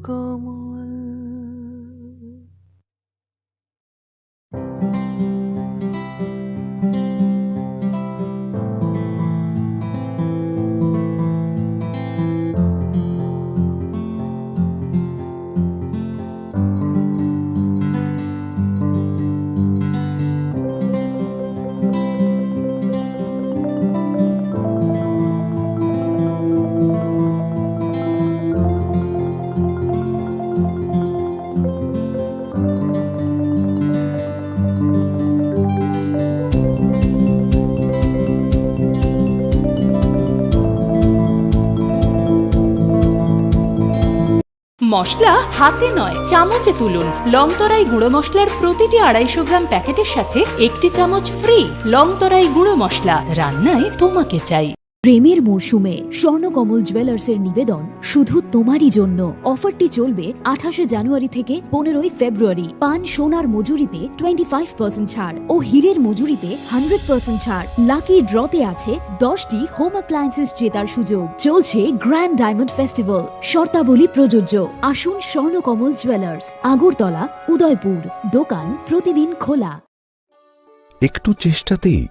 কমল। মশলা হাতে নয় চামচে তুলুন। লংতরাই গুঁড়ো মশলার প্রতিটি 250 গ্রাম প্যাকেটের সাথে 1 চামচ ফ্রি। লংতরাই গুঁড়ো মশলা, রান্নায় তোমাকে চাই। প্রেমের মরশুমে স্বর্ণকমল জুয়েলার্সের নিবেদন শুধু তোমারই জন্য। অফারটি চলবে 28 জানুয়ারি থেকে 15 ফেব্রুয়ারি। পান সোনার মজুরিতে 25% ছাড় ও হীরের মজুরিতে 100% ছাড়। লাকি ড্রতে আছে 10টি হোম অ্যাপ্লায়েন্সেস জেতার সুযোগ। চলছে গ্র্যান্ড ডায়মন্ড ফেস্টিভ্যাল। শর্তাবলী প্রযোজ্য। আসুন স্বর্ণকমল জুয়েলার্স, আগরতলা, উদয়পুর। দোকান প্রতিদিন খোলা। একটু চেষ্টাতেই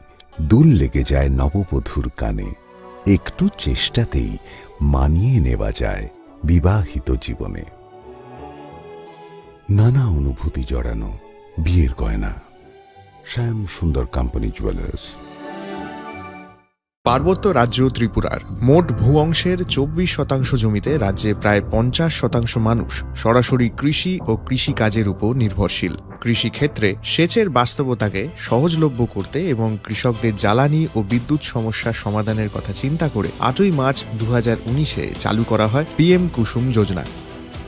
দুল লেগে যায় নববধূর কানে। একটু চেষ্টাতেই মানিয়ে নেওয়া যায় বিবাহিত জীবনে। নানা অনুভূতি জড়ানো বিয়ের গয়না। শ্যাম সুন্দর কোম্পানি জুয়েলার্স। পার্বত্য রাজ্য ত্রিপুরার মোট ভূ অংশের 24% জমিতে রাজ্যে প্রায় 50% মানুষ সরাসরি কৃষি ও কৃষিকাজের উপর নির্ভরশীল। কৃষিক্ষেত্রে সেচের বাস্তবতাকে সহজলভ্য করতে এবং কৃষকদের জ্বালানি ও বিদ্যুৎ সমস্যার সমাধানের কথা চিন্তা করে 8ই মার্চ 2019-এ চালু করা হয় PM কুসুম যোজনা,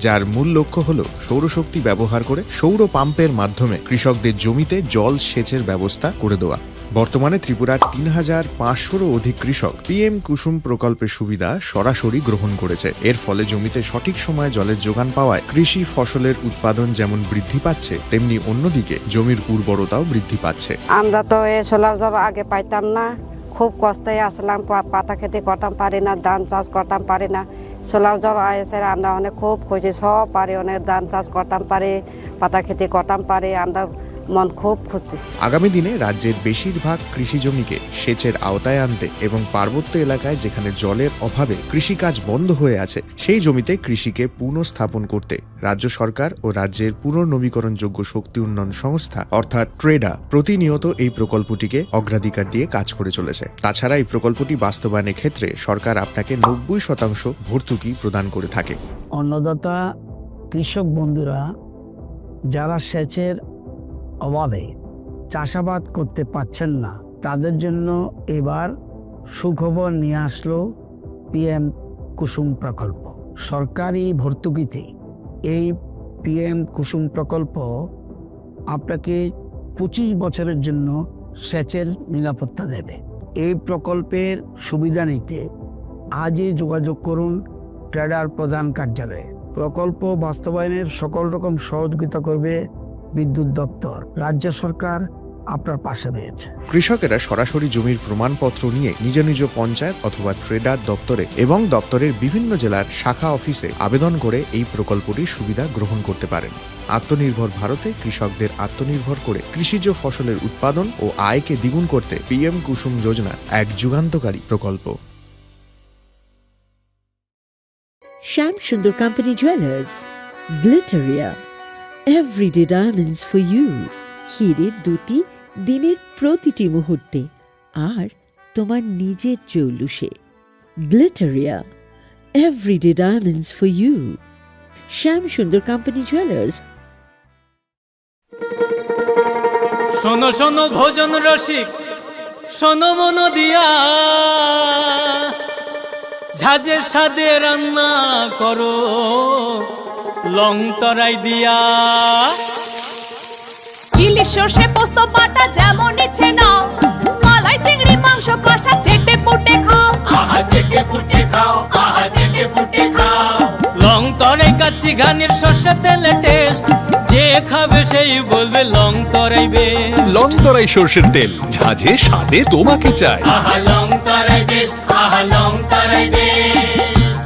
যার মূল লক্ষ্য হল সৌরশক্তি ব্যবহার করে সৌর পাম্পের মাধ্যমে কৃষকদের জমিতে জল সেচের ব্যবস্থা করে দেওয়া। বর্তমানে ত্রিপুরার 3500-রও অধিক কৃষক PM কুসুম প্রকল্পের সুবিধা সরাসরি গ্রহণ করেছে। এর ফলে জমিতে সঠিক সময়ে জলের যোগান পাওয়ায় কৃষি ফসলের উৎপাদন যেমন বৃদ্ধি পাচ্ছে, তেমনি অন্যদিকে জমির উর্বরতাও বৃদ্ধি পাচ্ছে। আমরা তো এই সোলার জল আগে পাইতাম না, খুব কষ্টে আসলাম, পাতা খেতে করতাম পারি না, ধান চাষ করতাম পারি না। সোলার জল এসে আমরা অনেক খুব খুশি, সব পারি, অনেক ধান চাষ করতাম পারি, পাতা খেতে করতাম পারি, আমরা মন খুব খুশি। আগামী দিনে রাজ্যের বেশিরভাগ কৃষি জমিকে সেচের আওতায় আনতে এবং পার্বত্য এলাকায় যেখানে জলের অভাবে কৃষিকাজ বন্ধ হয়ে আছে, সেই জমিতে কৃষিকে পুনঃস্থাপন করতে রাজ্য সরকার ও রাজ্যের পুনর্নবীকরণযোগ্য শক্তি উন্নয়ন সংস্থা অর্থাৎ ট্রেডা প্রতিনিয়ত এই প্রকল্পটিকে অগ্রাধিকার দিয়ে কাজ করে চলেছে। তাছাড়া এই প্রকল্পটি বাস্তবায়নের ক্ষেত্রে সরকার আপনাকে 90% ভর্তুকি প্রদান করে থাকে। অন্নদাতা কৃষক বন্ধুরা যারা সেচের অভাবে চাষাবাদ করতে পারছেন না, তাদের জন্য এবার সুখবর নিয়ে আসলো PM কুসুম প্রকল্প। সরকারি ভর্তুকিতে এই PM কুসুম প্রকল্প আপনাকে 25 বছরের জন্য সেচের নিরাপত্তা দেবে। এই প্রকল্পের সুবিধা নিতে আজই যোগাযোগ করুন ট্রেডার প্রধান কার্যালয়ে। প্রকল্প বাস্তবায়নের সকল রকম সহযোগিতা করবে বিদ্যুৎ দপ্তর। রাজ্য সরকার আপনার পাশে রয়েছে। কৃষকেরা সরাসরি জমির প্রমাণপত্র নিয়ে নিজ নিজ পঞ্চায়েত অথবা ট্রেডার দপ্তরে এবং দপ্তরের বিভিন্ন জেলার শাখা অফিসে আবেদন করে এই প্রকল্পটির সুবিধা গ্রহণ করতে পারেন। আত্মনির্ভর ভারতে কৃষকদের আত্মনির্ভর করে কৃষিজ ফসলের উৎপাদন ও আয়কে দ্বিগুণ করতে PM কুসুম যোজনা এক যুগান্তকারী প্রকল্প। Shyam Sundar company jewellers, Glitteria, everyday diamonds for you. হীরের দুটি দিনের প্রতিটি মুহূর্তে আর তোমার নিজের জৌলুসে। Glitteria, everyday diamonds for you. Shyam Sundar company jewellers. শোনো শোনো ভোজন রসিক, শোনো মন দিয়া, ঝাঁঝের স্বাদে রান্না করো লং তরাই দিয়া। ইলিশ সর্ষে পোস্ত বাটা যেমন ইচ্ছে নাও, মালাই চিংড়ি মাংস কষা চেটে পুটে খাও, আহা চেটে পুটে খাও, আহা চেটে পুটে খাও। লং তরাই কাচ্চি ঘানির সর্ষে তেলে টেস্ট, যে খাবে সেই বলবে লং তরাই বেশ। লং তরাই সর্ষের তেল, ঝাঁঝে স্বাদে তোমাকে চাই। আহা লং তরাই বেশ, আহা লং তরাই বেশ।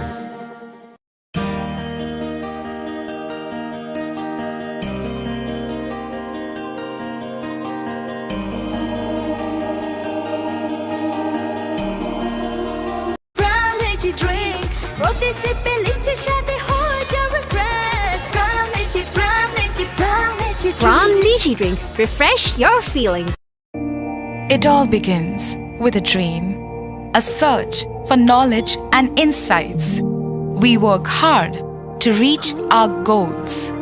energy drink. Refresh your feelings. It all begins with a dream, a search for knowledge and insights. We work hard to reach our goals.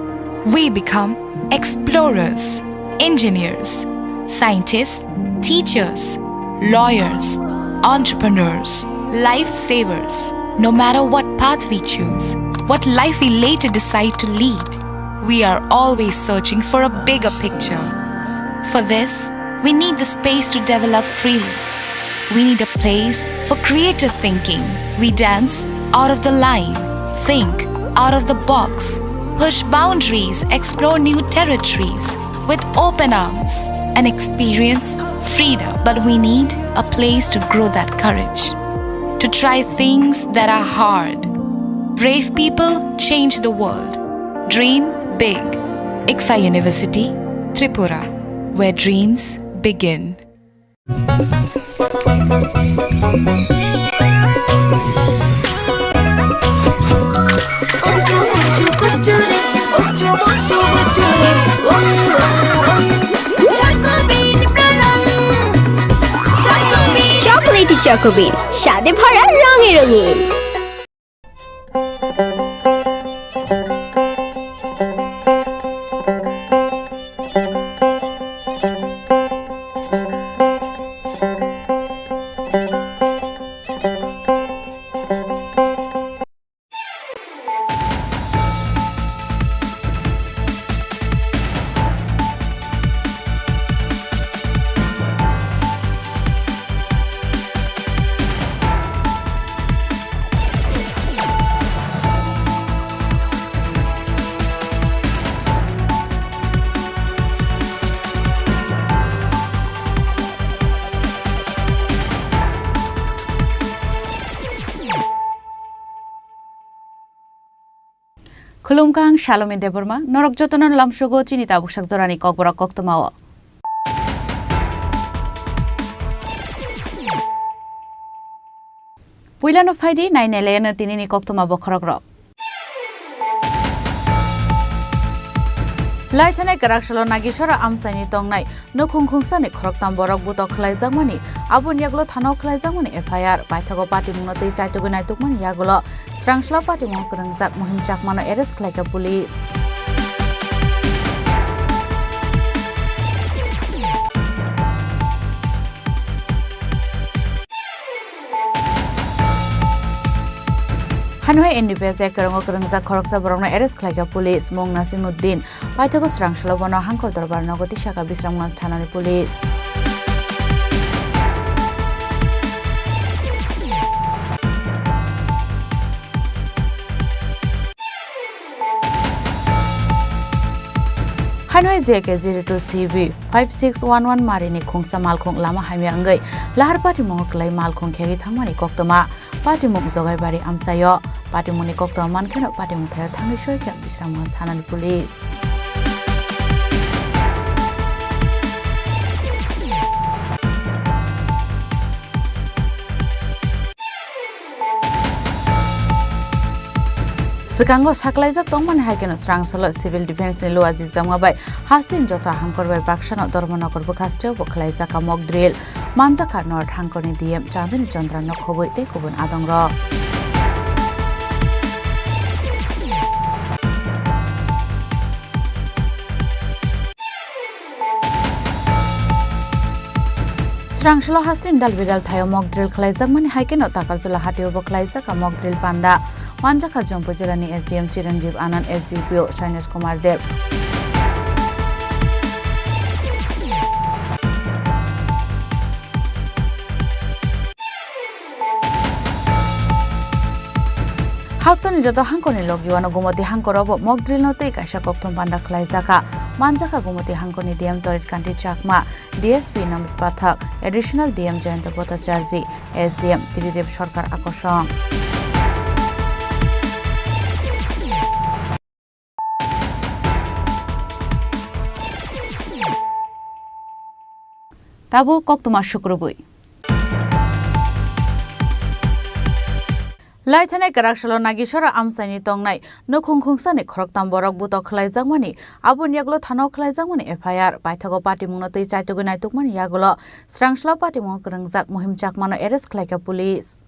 We become explorers, engineers, scientists, teachers, lawyers, entrepreneurs, lifesavers. No matter what path we choose, what life we later decide to lead, we are always searching for a bigger picture. For this, we need the space to develop freely. We need a place for creative thinking. We dance out of the line, think out of the box, push boundaries, explore new territories with open arms and experience freedom. But we need a place to grow that courage, to try things that are hard. Brave people change the world. Dream big. ICFA University, Tripura, where dreams begin. Chocolatey Chocobean, স্বাদে ভরা রঙে রঙিন। Khulumkang Shalom in Deborma, Norok Jotonon Lamshogo, Chinita Bushak Zorani Kokborok Koktomawa. Puilan of Heidi, 9 Elena Tinini Koktoma Bokorogro. Laitane Karakshalo Nagishara Amsani Tongnai, no Kungkungsani Kroktam Borok Butok Klaizamani, Abun Yaglo Tano Klaizamani FIR, Paitago Party Munoti Chaitugunai Tukman Yagulo, Strangsla Party Monkurangzak Mohim Chakmano Eres Klaika Police. Hanoi NDPS Karango Kurangzak Koroksa Borona Eres Klaika Police, Mong Nasimuddin, Paitago Strangsla Bono Hankol Dorbarno Gotishaka Bisramgan Tanani Police. Hanoi JK02CV 5611 Marini Kungsa Malkong Lama Hamyangai, Lahar Party Moklai Malkong Kegi Thamani Koktoma, Party Muk Zogai Bari Amsayo, Party Muni Koktoman Kano Party Mutaya Thami Shoyka Bisramgan Tanani Police. Sekango Saklaizak Tongman Haken Strangsolo Civil Defense Nilu Aziz Zamgabai, Hasin Jota Hankor by Bakshano Dormonokor Bukastio, Boklaizaka Mock Drill, Manjaka North Hankoni DM, Chandani Chandra Nokobo, Tekubun Adongro. Strangsolo Hastin Dalvidal Thayo Mock Drill Klaizak Mani Haken Takarzola Hatio Boklaizaka Mock Drill Panda. Manjaka Jompo Jilani SDM Chiranjeev Anand SGPO Shainesh Kumar Dev. Hautoni Joto Hankoni Logiwano Gumoti Hankorobo Mock Drill Note Kasha Koktom Panda Klaizaka Manjaka Gumoti Hankoni DM Torit Kanti Chakma DSP Namit Pathak Additional DM Jayanta Bhattacharjee SDM Tridev Sarkar Akoshon. Tabu Koktoma Shukrubui Laithanai karakshalo nagishara amsaini tongnai nokhungkhungsani khoroktam borok buto khlaijakmani abun yaglo thano khlaijakmani FIR paithago party mungno tei chaitogo naitukmani yagulo srangsla party mung krangjak mohim chakmano arrest khlaika police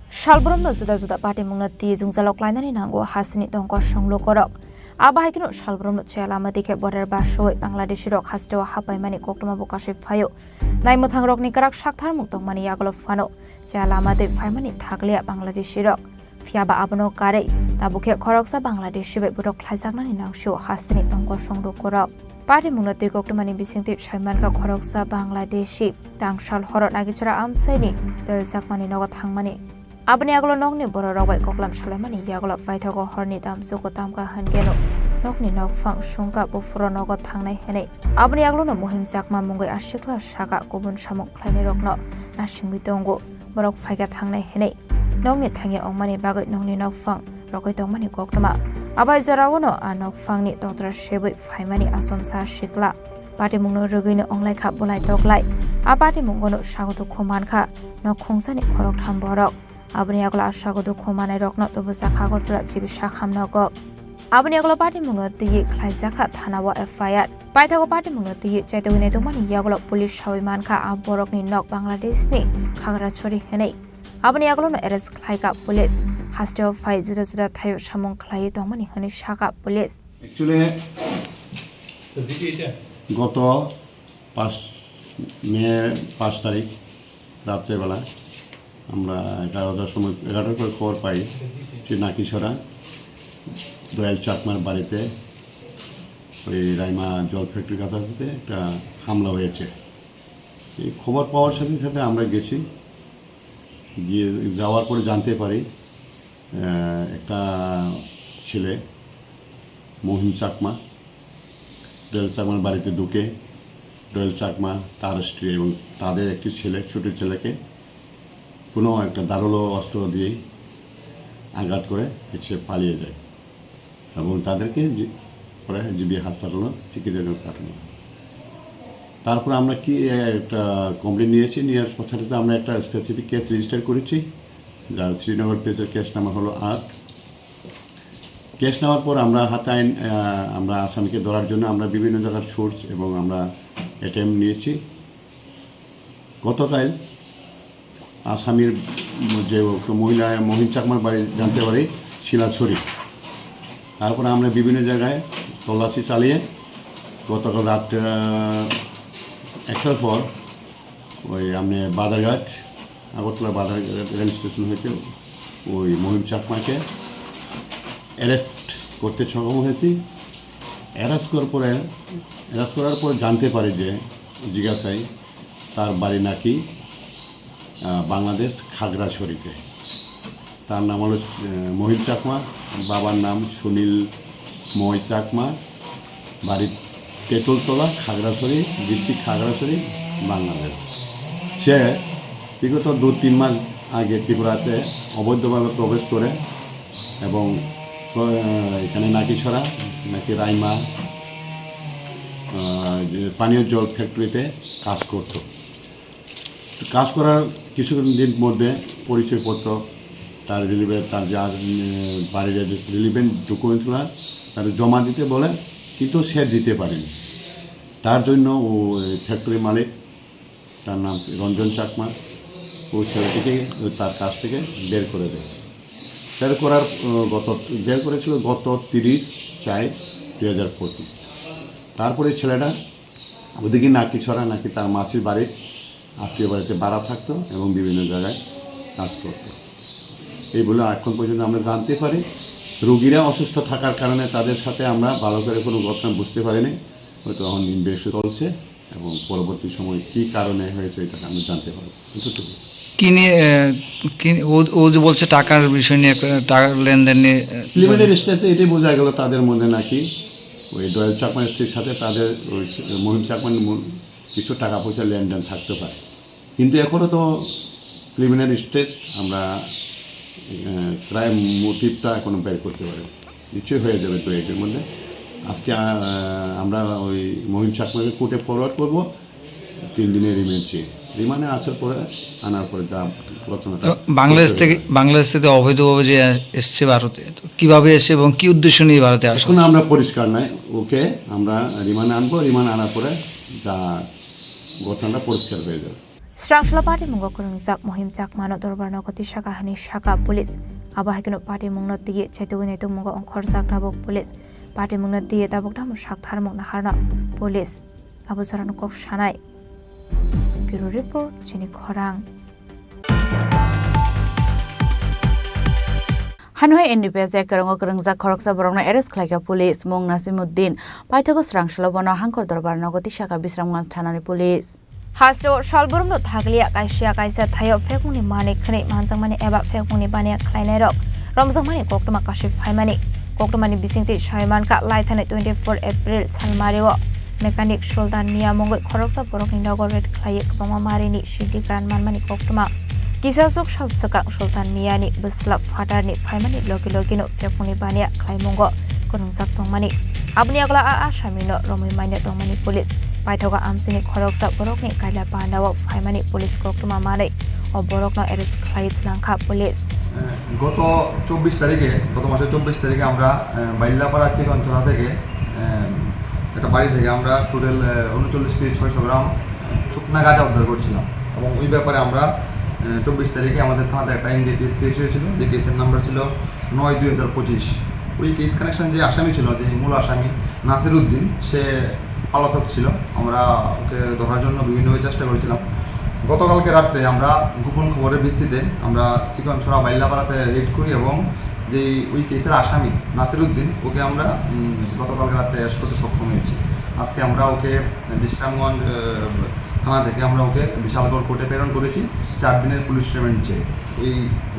Shalbromno juda juda party mungno ti jungjalo klainani nango hasini tongko songlo korok abahaikino Shalbromno chelama dikhe border basoi Bangladeshi rok hastewa hapaimani koktoma bokashe phayo naimmuthang rokni karak sakthar mung tongmani yagulo phano chelama de phaimani thaklia Bangladeshi rok fiaba abono kare tabukhe khoroksa Bangladeshi be burok khlaijaknani nangsho hasini tongko songlo korok party mungno ti koktomani bisingti saimanka khoroksa Bangladeshi tangshal horot nagichara amsaini doljakmani nogo thangmani Abni aglo nokni boro rogbai koklam salemani yaglo paithago horni damsuko tamka hangeno nokni nokfang sungka bufuro nogo thangnai hene abni aglo no mohim chakma mungoi asikla saka kubun samuk khlaini rokno nasingbi tongo borok phaiga thangnai hene nokni thangi ongmani bagai nokni nokfang rogoi tongmani koktoma abai jorawono a nokfangni totra sebai phaimani asomsa sikla party mungno rogino onglai kha bolai toklai a party mungono sagoto khomankha nokhungsani khorok tham borok Abni aglo ashagodo khomanai rokno tobusa khagortla chibisa khamnago Abni aglo party mungno tiyi khlaijaka thanawa FIR paithago party mungno tiyi chaitogine tomani yaglo police sawimankha a borokni nok Bangladeshni khagra chori henei Abni aglo no arrest khlaika police hasteo phai juda juda thayo samung khlai tomani hani shaka police Actually গত 5 মে 5 তারিখ রাত্রেবেলা আমরা 11টার সময় 11টার পর খবর পাই যে নাকিছড়া দয়াল চাকমার বাড়িতে ওই রাইমা জল ফ্যাক্টরির কাছাকাছিতে একটা হামলা হয়েছে এই খবর পাওয়ার সাথে সাথে আমরা গেছি গিয়ে যাওয়ার পরে জানতে পারি একটা ছেলে মহিম চাকমা দয়াল চাকমার বাড়িতে ঢুকে দয়াল চাকমা তার স্ত্রী এবং তাদের একটি ছেলে ছোট ছেলেকে কোনো একটা ধারালো অস্ত্র দিয়ে আঘাত করে সে পালিয়ে যায় এবং তাদেরকে পরে জিবি হাসপাতালে চিকিৎসার জন্য পাঠানো তারপর আমরা কি একটা কমপ্লেন নিয়েছি নেওয়ার সাথে আমরা একটা স্পেসিফিক কেস রেজিস্টার করেছি যার শ্রীনগর প্রেসের কেস নাম্বার হলো 8 কেস নেওয়ার পর আমরা হাতে আইন আমরা আসামিকে ধরার জন্য আমরা বিভিন্ন জায়গার সোর্স এবং আমরা অ্যাটেম্প নিয়েছি গতকাল আসামির যে মহিলা মহিম চাকমার বাড়ি জানতে পারি শিলাছড়ি তারপর আমরা বিভিন্ন জায়গায় তল্লাশি চালিয়ে গতকাল রাত্রে 1টার পর ওই আমি বাদারঘাট আগরতলা বাদারঘাট রেল স্টেশন হইতে ওই মহিম চাকমাকে অ্যারেস্ট করতে সক্ষম হয়েছি অ্যারেস্ট করার পর জানতে পারি যে জিজ্ঞাসায় তার বাড়ি নাকি বাংলাদেশ খাগড়াছড়িতে তার নাম হলো মহিম চাকমা বাবার নাম সুনীল ময় চাকমা বাড়ি তেঁতুলতলা খাগড়াছড়ি ডিস্ট্রিক্ট খাগড়াছড়ি বাংলাদেশ সে বিগত 2-3 মাস আগে ত্রিপুরাতে অবৈধভাবে প্রবেশ করে এবং এখানে নাকিছড়া নাকি রাইমা পানীয় জল ফ্যাক্টরিতে কাজ করত কাজ করার কিছুদিন মধ্যে পরিচয়পত্র তার রিলিভেন্ট তার যা বাড়ির রিলিভেন্ট ডকুমেন্টগুলো তার জমা দিতে বলে কিন্তু সে দিতে পারেনি তার জন্য ও ফ্যাক্টরি মালিক তার নাম রঞ্জন চাকমা ও ছেলেটিকে তার কাছ থেকে বের করে দেয় বের করেছিল গত 30/4/2025 তারপরে ছেলেটা ওদিকে নাকিছড়া নাকি তার মাসির বাড়ির আত্মীয় বাড়িতে ভাড়া থাকতো এবং বিভিন্ন জায়গায় কাজ করতো এই বলে এখন পর্যন্ত আমরা জানতে পারি রোগীরা অসুস্থ থাকার কারণে তাদের সাথে আমরা ভালো করে কোনো ঘটনা বুঝতে পারিনি হয়তো এখন ইনভেস্ট চলছে এবং পরবর্তী সময় কী কারণে হয়েছে এটা আমরা জানতে পারবো ও যে বলছে টাকার বিষয় নিয়ে টাকার লেনদেন নিয়ে লিমিটেড স্টেজে এটাই বোঝা গেল তাদের মধ্যে নাকি ওই দয়াল চাকমার স্ত্রীর সাথে তাদের ওই মহিম চাকমার কিছু টাকা পয়সা লেনদেন থাকতে পারে কিন্তু এখনও তো প্রিলিমিনারি স্টেজ আমরা ক্রাইম মোটিভটা এখনও বের করতে পারি নিশ্চয়ই হয়ে যাবে 2-1 মধ্যে আজকে আমরা ওই মহিম চাকমাকে কোর্টে ফরওয়ার্ড করবো 3 দিনের রিমান্ড চেয়ে রিমান্ডে আসার পরে আনার পরে যা ঘটনাটা বাংলাদেশ থেকে অবৈধভাবে যে এসছে ভারতে, তো কিভাবে এসে এবং কি উদ্দেশ্য নিয়ে ভারতে আসে এখন আমরা পরিষ্কার নাই, ওকে আমরা রিমান্ডে আনবো, রিমান্ড আনার পরে যা ঘটনাটা পরিষ্কার হয়ে যাবে। Strangshla party mungo kurungjak mohim jak mano dorbarno goti shaka hani shaka police abahikno party mungno tiye chaitugune to mungo onkhor jak nabok police party mungno tiye tabok damu shak tharmok naharna police abo jorano kok shanai bureau report Chini Khorang Hanoi NDPS karongo kurungjak khoroksa borongno arrest khlaika police mung Nasimuddin paithago Strangshla bono hangkor dorbarno goti shaka bisramgans thanani police Hasro shalborumno thaglia kaisia kaisa thayo fekungni mani khne manjangmani eba fekungni bania khlainero romjangmani koktoma kashif phaimani koktomani bisingti shaimanka laithane 24 April salmario mechanic Sultan Mia mongoi khoroksa borokni nogor red khlai kbama marini shidi gran manmani koktoma kisasok shalsaka Sultan Miani bisla fatarni phaimani logino fekungni bania khlaimongo konungjak tongmani abni agla a shamino romoi maine tongmani police Paithoga amsini khoroksa borokni kaila pandawo phaimani police koktuma mare o borokno arrest khlai thlanka police গত 24 তারিখে গত মাসের 24 তারিখে আমরা বাইল্লাপাড়া check অঞ্চল থেকে একটা বাড়ি থেকে আমরা টোটাল 39 কেজি 600 গ্রাম শুকনা গাঁজা উদ্ধার করছিলাম এবং ওই ব্যাপারে আমরা 24 তারিখে আমাদের থানাতে একটা ইনডিটিএস কেস হয়েছিল, যে কেসের নাম্বার ছিল 9/2025। ওই কেস কানেকশন যে আসামি ছিল, যে মূল আসামি নাসিরউদ্দিন, সে পলাতক ছিল। আমরা ওকে ধরার জন্য বিভিন্নভাবে চেষ্টা করেছিলাম। গতকালকে রাত্রে আমরা গোপন খবরের ভিত্তিতে আমরা চিকনছড়া বাইল্লাপাড়াতে রেড করি এবং যে ওই কেসের আসামি নাসিরউদ্দিন, ওকে আমরা গতকালকে রাত্রে অ্যারেস্ট করতে সক্ষম হয়েছি। আজকে আমরা ওকে বিশ্রামগঞ্জ থানা থেকে আমরা ওকে বিশালগড় কোর্টে প্রেরণ করেছি 4 দিনের পুলিশ রিমান্ড চেয়ে। ওই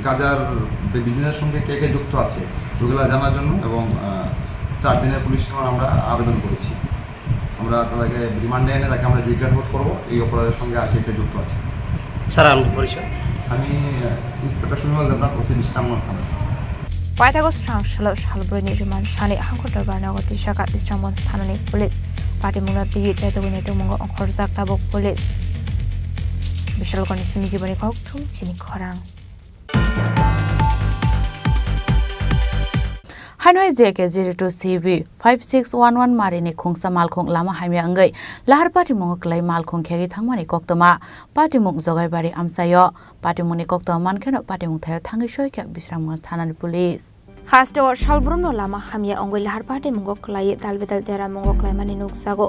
গাজার বিজনেসের সঙ্গে কে কে যুক্ত আছে ওগুলো জানার জন্য এবং 4 দিনের পুলিশ রিমান্ড আমরা আবেদন করেছি। আমরা তাদেরকে রিমান্ডে এনে তাকে আমরা জিজ্ঞাসাবাদ করবো এই অপরাধের সঙ্গে আর কে যুক্ত আছে। স্যার আমি পরিচয়, আমি ইন্সপেক্টর সুনিল দেবনাথ, ওসি বিশ্রামগঞ্জ থানা। Paithago Strangshla shalbroni riman shani hangkor dorbarno goti shaka bisramgans thanani police party mungno tiye chaitugune to mungo onkhor jak tabok police bishalgoni simjiboni kokthum Chini Khorang Hanoi JK02 CV 5611 marini khungsa malkhung lama haimya angai lahar party mong klai malkhung khegi thangmani koktoma party mong jogai bari amsayo party moni koktoma mankheno party mong thayo thangi soika bisramgans thanani police Hasto shalbrumno lama hamya angoi lahar party mong klai dalbedal tera mong klai mani nuksago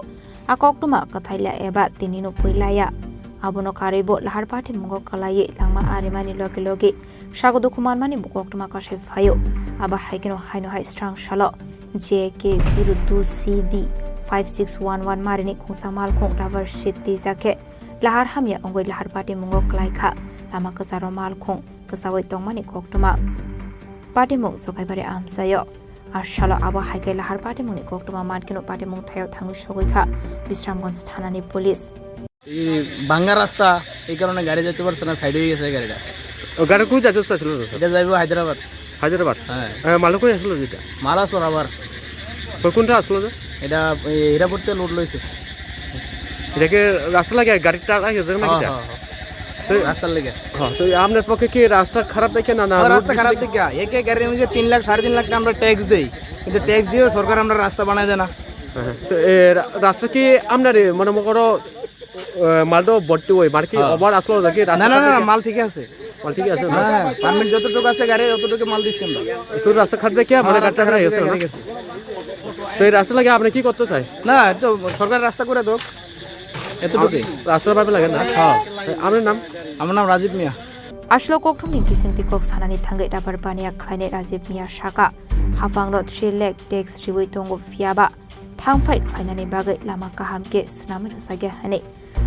akoktoma kathaila eba tinino puilaya abono karibo lahar party mong klai langma arimani logi sagodo kuman mani bukoktoma kashe phayo aba haikino haino hai Strangshla JK02 CV 5611 marini khungsa malkhung ravar shiti jake lahar hamya ongoi lahar party mungo klaikha lama kasaro malkhung kasawai tongmani koktoma party mung sokaibare amsayo ashalo aba haike lahar party muni koktoma matkino party mung thayo thangu sogoikha bisramgঞ্জ thanani police এই বাঙ্গা রাস্তা এই কারণে গাড়ি যেতে পারছে না, side হয়ে গেছে গাড়িটা। ও গাড়ি কই যাচ্ছে ছিল? এটা যাইবো হায়দ্রাবাদ। হায়দ্রাবাদ? হ্যাঁ। মাল কই আসলো যেটা? মাল আসলো আবার। কই কোনটা আসলো যে? এটা এয়ারপোর্ট থেকে লোড লইছে। এটাকে রাস্তা লাগে গাড়িটা লাগে যে নাকি এটা? তো রাস্তা লাগে। হ্যাঁ, তো আপনার পক্ষে কি রাস্তা খারাপ দেখে না? না রাস্তা খারাপ দেখে একে গাড়ির মধ্যে 3 লাখ 3.5 লাখ টাকা আমরা ট্যাক্স দেই, কিন্তু ট্যাক্স দিয়েও সরকার আমরা রাস্তা বানায় দেয় না। তো রাস্তা কি আপনার মনে করো মালটা ভর্তি হয় মানে কি ওভার আসলো নাকি? না না না, মাল ঠিক আছে, মাল ঠিক আছে। হ্যাঁ, পারমিট যতটুকু আছে গাড়ি ততটুকু মাল দিচ্ছি আমরা। শুধু রাস্তা খারাপ দেখে মানে গাড়িটা খারাপ হয়ে গেছে। তো এই রাস্তা লাগে আপনি কি করতে চাই? না, তো সরকার রাস্তা করে দাও, এতটুকুই রাস্তার ব্যাপারে লাগে না। হ্যাঁ, আপনার নাম? আমার নাম রাজীব মিয়া। Ashlo kokthumni bisingti kok sanani thangai dabar bania khlaine Rajiv Mia Shaka hafangro 3 lakh tax riwoi tongo fiaba thangfai khlainani bagai lama kahamke snamir sage hane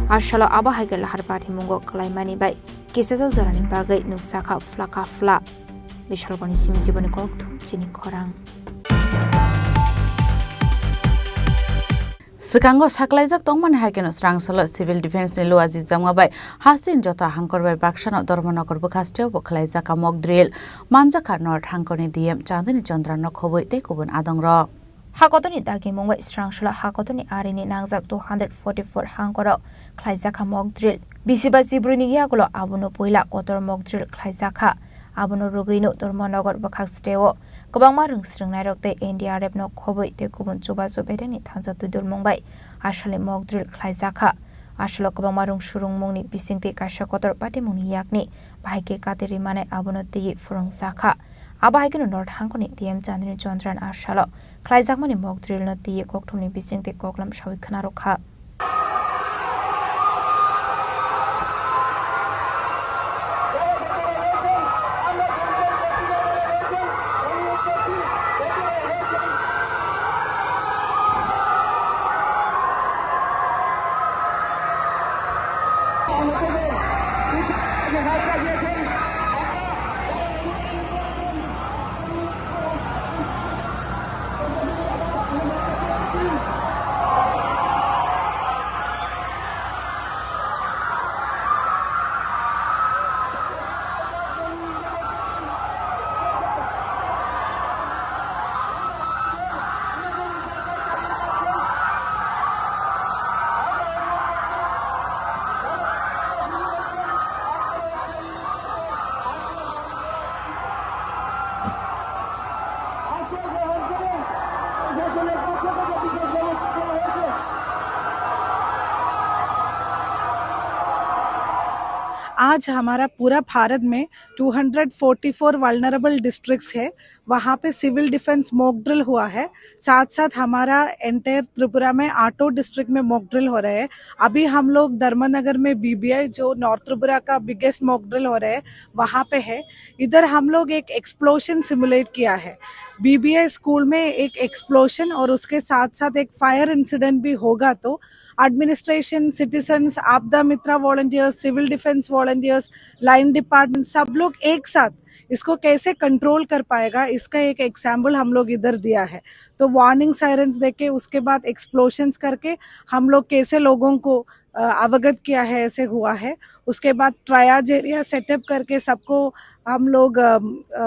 ashalo aba haige lahar party mungo klaimani bai kisesa zorani bagai nuksaka flaka fla bishalgoni simjiboni kokthum Chini Khorang Sikango saklaijak tongmani haikeno Strangshla civil defense ni luaji jamgabai hasin jota hangkorbai bakshano dormonogor bukhasteও bokhlaijak mock drill manjaka north hangkoni dm chandini chandra nokhoboi te kubun adongro hakotoni dagi mungbai srangshula hakotoni arini nangjak 244 hangkoro khlaijaka mock drill bisiba sibruni giagulo abuno poila kotor mock drill khlaijaka abono rugino dormanagar bakhak steo kobangma rungsringnai rokte NDRF no khoboi te kubun chuba chobedani thangja tudul mungbai ashale mock drill khlaijaka ashalo kobangma rungsurung mungni bisingte kaisa kotor pati mungni yakni bhaike kateri mane abono tigi furungsaka abahaikino north hangkoni DM chandni chondran ashalo khlaijakmani mock drill no tigi kokthumni bisingte koklam sawi khana rokha आज हमारा पूरा भारत में 244 vulnerable districts है, वहाँ पे civil defence mock drill हुआ है। साथ साथ हमारा एंटायर त्रिपुरा में 8 डिस्ट्रिक्ट में मॉक ड्रिल हो रहे हैं। अभी हम लोग धर्मनगर में BBI जो नॉर्थ त्रिपुरा का बिगेस्ट मॉक ड्रिल हो रहे हैं वहाँ पे है। इधर हम लोग एक एक्सप्लोशन सिमुलेट किया है। BBI स्कूल में एक एक्सप्लोशन और उसके साथ साथ एक फायर इंसिडेंट भी होगा तो administration, citizens, Aapda Mitra volunteers, civil defence volunteers, line department सब लोग एक साथ इसको कैसे कंट्रोल कर पाएगा, इसका एक एग्जाम्पल हम लोग इधर दिया है। तो वार्निंग सायरन्स देके उसके बाद एक्सप्लोशंस करके हम लोग कैसे लोगों को अवगत किया है, ऐसे हुआ है। उसके बाद ट्रायाज एरिया सेटअप करके सबको हम लोग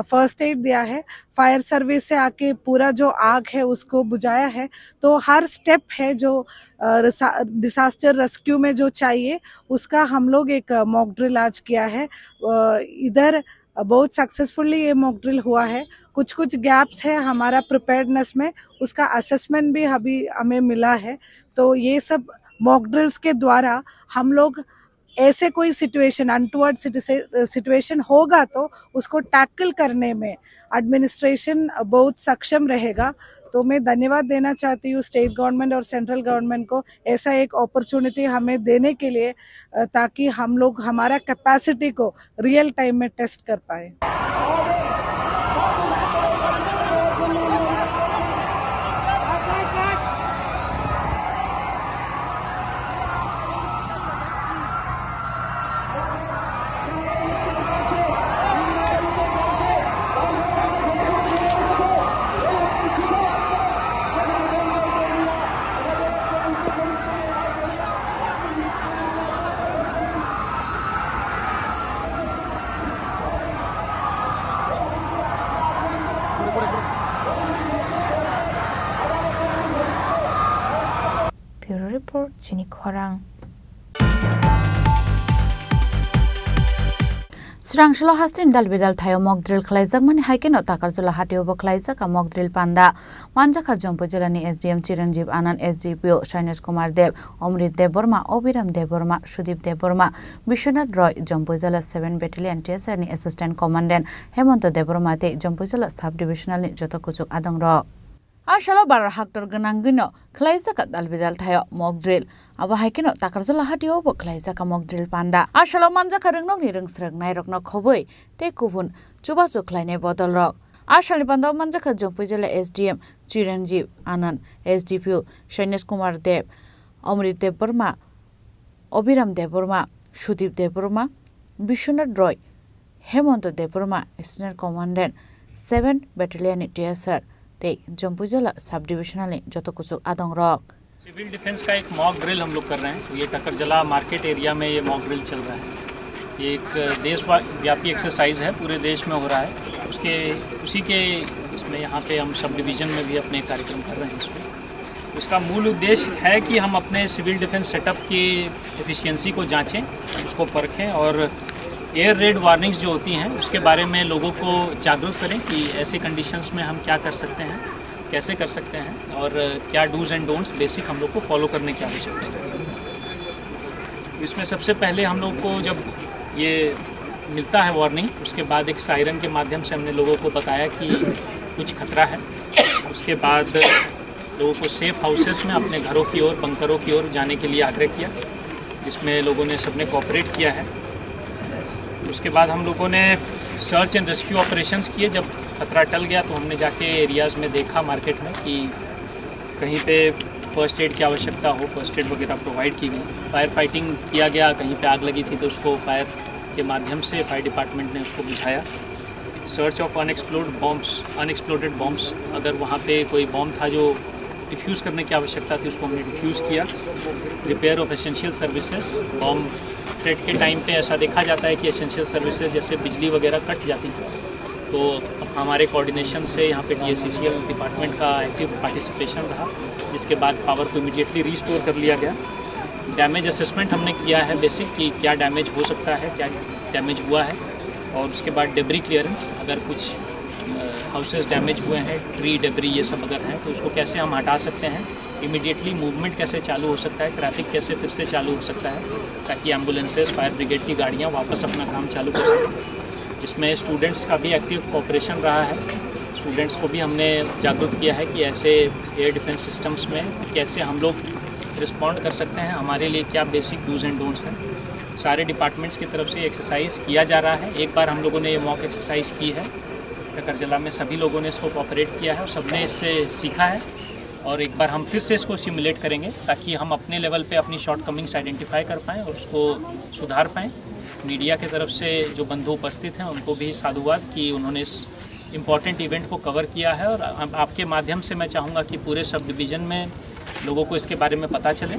फर्स्ट एड दिया है। फायर सर्विस से आके पूरा जो आग है उसको बुझाया है। तो हर स्टेप है जो डिसास्टर रेस्क्यू में जो चाहिए उसका हम लोग एक मॉक ड्रिल आज किया है। इधर बहुत सक्सेसफुली ये मॉक ड्रिल हुआ है। कुछ कुछ गैप्स है हमारा प्रिपेयर्डनेस में, उसका असेसमेंट भी अभी हमें मिला है। तो ये सब मॉक ड्रिल्स के द्वारा हम लोग ऐसे कोई सिचुएशन अनटुवर्ड सिचुएशन होगा तो उसको टैकल करने में एडमिनिस्ट्रेशन बहुत सक्षम रहेगा। तो मैं धन्यवाद देना चाहती हूँ स्टेट गवर्नमेंट और सेंट्रल गवर्नमेंट को ऐसा एक अपॉर्चुनिटी हमें देने के लिए, ताकि हम लोग हमारा कैपेसिटी को रियल टाइम में टेस्ट कर पाए। Bureau Report, Chini Khorang. Srangshalo hastin dal bidal thayo mock drill khlaijak mani haikeno takarjala hatio bo khlaijak a mock drill panda manjaka jompo jelani SDM Chiranjeev Anand, SDPO Chini Khorang Dev, Omrit Dev Burma, Obiram Dev Burma, Sudip Dev Burma, Bishwanath Roy jompo jela 7 battalion TSR ni assistant commandant Hemant Dev Burma te jompo jela sub divisional ni joto kuchuk adang ro Ashalo bar haktor ganangino khlaijak dal bidal thayo mock drill aba haikeno takarjala hatio bo khlaijak a mock drill panda ashalo manjaka rwngnok ni rungsrang nairokno khoboi te kubun chuba chukhlainai bodol rok ashali panda manjaka jompujela SDM Chiranjeev Anand, SDPO Chini Khorang Dev, Omrit Dev Burma, Obiram Dev Burma, Sudip Dev Burma, Bishwanath Roy, Hemant Dev Burma, assistant commandant 7 battalion TSR ते जम्पुजला sub divisional जतो कुछ आदंग rock civil defence का एक mock drill हम लोग कर रहे हैं। ये टकरजला मार्केट एरिया में ये मॉक ड्रिल चल रहा है। ये एक देशव्यापी एक्सरसाइज है, पूरे देश में हो रहा है। उसी के इसमें यहाँ पे हम सब डिवीज़न में भी अपने कार्यक्रम कर रहे हैं इसमें। इसका मूल उद्देश्य है कि हम अपने सिविल डिफेंस सेटअप की एफिशिएंसी को जांचें, उसको परखें और एयर रेड वार्निंग्स जो होती हैं उसके बारे में लोगों को जागरूक करें कि ऐसे कंडीशंस में हम क्या कर सकते हैं, कैसे कर सकते हैं और क्या डूज़ एंड डोंट्स बेसिक हम लोग को फॉलो करने की आवश्यकता है। इसमें सबसे पहले हम लोग को जब ये मिलता है वार्निंग, उसके बाद एक सायरन के माध्यम से हमने लोगों को बताया कि कुछ खतरा है। उसके बाद लोगों को सेफ हाउसेस में अपने घरों की ओर, बंकरों की ओर जाने के लिए आग्रह किया, जिसमें लोगों ने सबने कोऑपरेट किया है। उसके बाद हम लोगों ने सर्च एंड रेस्क्यू ऑपरेशंस किए। जब खतरा टल गया तो हमने जाके एरियाज़ में देखा मार्केट में कि कहीं पे फर्स्ट एड की आवश्यकता हो, फर्स्ट एड वगैरह प्रोवाइड की गई। फायर फाइटिंग किया गया, कहीं पे आग लगी थी तो उसको फायर के माध्यम से फायर डिपार्टमेंट ने उसको बुझाया। सर्च ऑफ अनएक्सप्लोडेड बॉम्ब्स, अगर वहाँ पे कोई बॉम्ब था जो डिफ्यूज़ करने की आवश्यकता थी उसको हमने डिफ्यूज़ किया। Repair of essential services, bomb threat के टाइम पे ऐसा देखा जाता है कि एसेंशियल सर्विसेज जैसे बिजली वगैरह कट जाती है, तो हमारे कोऑर्डिनेशन से यहाँ पे DSCCL डिपार्टमेंट का एक्टिव पार्टिसिपेशन रहा, जिसके बाद पावर को इमीडिएटली रिस्टोर कर लिया गया। डैमेज असेसमेंट हमने किया है बेसिक कि क्या डैमेज हो सकता है, क्या डैमेज हुआ है, और उसके बाद डेब्री क्लियरेंस, अगर कुछ हाउसेस डैमेज हुए हैं, ट्री डेब्री ये सब अगर हैं तो उसको कैसे हम हटा सकते हैं, इमीडिएटली मूवमेंट कैसे चालू हो सकता है, ट्रैफिक कैसे फिर से चालू हो सकता है, ताकि एम्बुलेंसेस, फायर ब्रिगेड की गाड़ियाँ वापस अपना काम चालू कर सकें। जिसमें स्टूडेंट्स का भी एक्टिव कोऑपरेशन रहा है। स्टूडेंट्स को भी हमने जागरूक किया है कि ऐसे एयर डिफेंस सिस्टम्स में कैसे हम लोग रिस्पॉन्ड कर सकते हैं, हमारे लिए क्या बेसिक डूज एंड डोंट्स हैं। सारे डिपार्टमेंट्स की तरफ से एक्सरसाइज किया जा रहा है। एक बार हम लोगों ने ये मॉक एक्सरसाइज की है टकर जिला में, सभी लोगों ने इसको कोऑपरेट किया है और सबने इससे सीखा है, और एक बार हम फिर से इसको सिमुलेट करेंगे ताकि हम अपने लेवल पे अपनी शॉर्टकमिंग्स आइडेंटिफाई कर पाएँ और उसको सुधार पाएँ। मीडिया की तरफ से जो बंधु उपस्थित हैं उनको भी साधुवाद कि उन्होंने इस इम्पॉर्टेंट इवेंट को कवर किया है, और आपके माध्यम से मैं चाहूँगा कि पूरे सब डिवीज़न में लोगों को इसके बारे में पता चले।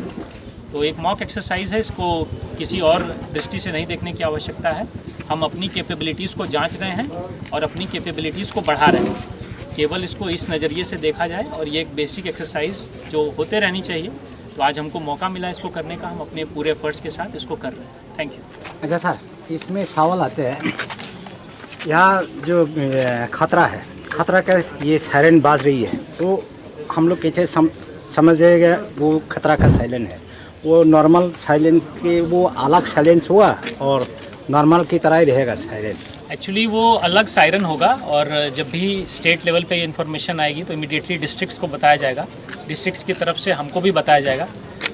तो एक मॉक एक्सरसाइज है, इसको किसी और दृष्टि से नहीं देखने की आवश्यकता है। हम अपनी कैपेबिलिटीज़ को जांच रहे हैं और अपनी कैपेबिलिटीज़ को बढ़ा रहे हैं, केवल इसको इस नज़रिए से देखा जाए, और ये एक बेसिक एक्सरसाइज जो होते रहनी चाहिए। तो आज हमको मौका मिला इसको करने का, हम अपने पूरे एफर्ट्स के साथ इसको कर रहे हैं। Thank you. अच्छा सर, इसमें सवाल आते हैं, यहाँ जो खतरा है, खतरा का ये सायरन बाज रही है, तो हम लोग कैसे समझेगा वो खतरा का साइलेंस है? वो नॉर्मल साइलेंस के वो अलग साइलेंस हुआ और नॉर्मल की तरह ही रहेगा सायरन? एक्चुअली वो अलग सायरन होगा, और जब भी स्टेट लेवल पे ये इन्फॉर्मेशन आएगी तो इमीडिएटली डिस्ट्रिक्ट्स को बताया जाएगा, डिस्ट्रिक्ट्स की तरफ से हमको भी बताया जाएगा।